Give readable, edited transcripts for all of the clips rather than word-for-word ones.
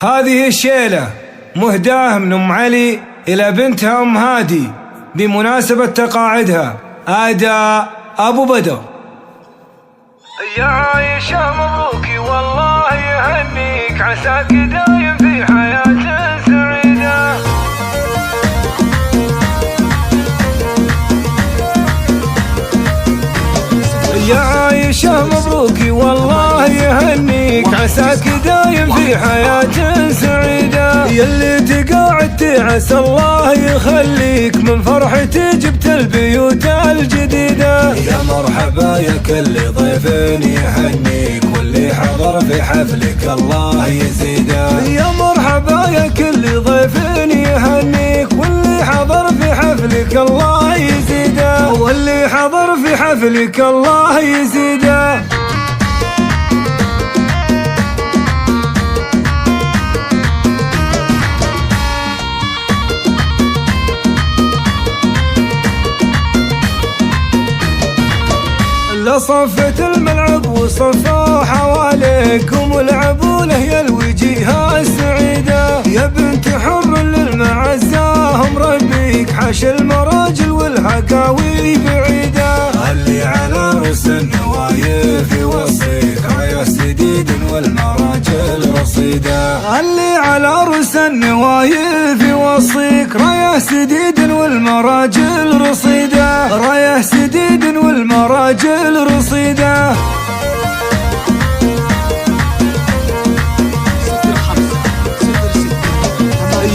هذه الشيلة مهداة من أم علي إلى بنتها أم هادي بمناسبة تقاعدها. أداء أبو بدر. يا عايشة مبروكي والله يهنيك، عساك دايم في حياة سعيدة. يا عايشة مبروكي والله يهنيك، عساك دايم في حياة سعيدة. يلي تقاعدت عسى الله يخليك، من فرحتي جبت البيوت الجديدة. يا مرحبا يا كل ضيف يهنيك، واللي حضر في حفلك الله يزيده. يا مرحبا يا كل ضيف يهنيك، واللي حضر في حفلك الله يزيده. واللي حضر في حفلك الله يزيده. لصفت الملعب وصفوا حواليكم، والعبوا له يا الوجيهة السعيدة. يا بنت حر للمعزاهم ربيك، حش المراجل والهقاوي بعيدة. اللي على رؤوس النوايف يوصيك، راية سديد والمراجل رصيدة. اللي على رؤوس النوايف يوصيك، رايه سديد والمراجل رصيدة. رايه سديد والمراجل رصيدة.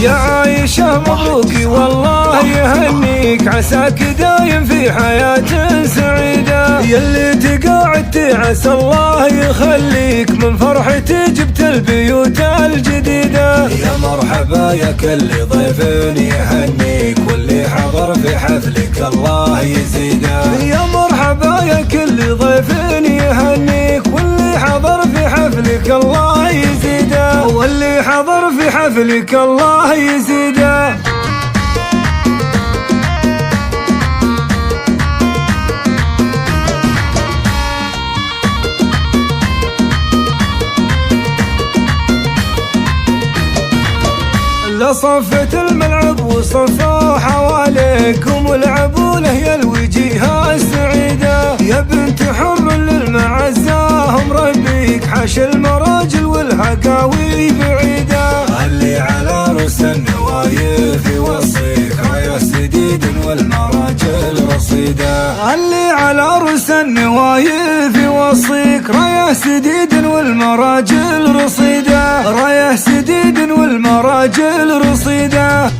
يا عايشة مبروكي والله يهنيك، عساك دايم في حياة سعيدة. يلي تقاعدت عسى الله يخليك، من فرحتي جبت البيوت الجديدة. يا مرحبا يا كل ضيف يهنيك، واللي حضر في حفلك الله يزيده. يا مرحبا يا كل ضيف يهنيك، واللي حضر في حفلك الله يزيده. واللي حضر في حفلك الله يزيده. لصفت الملعب وصفوا حواليكم، والعبوا له يا الوجيهة السعيدة. يا بنت حر للمعزاهم ربيك، حش المراجل والهقاوي بعيدة. اللي على رؤوس النوايف يوصيك، راية سديد والمراجل رصيدة. اللي على رؤوس النوايف يوصيك، رايه سديد والمراجل رصيدة. رايه سديد والمراجل رصيدة.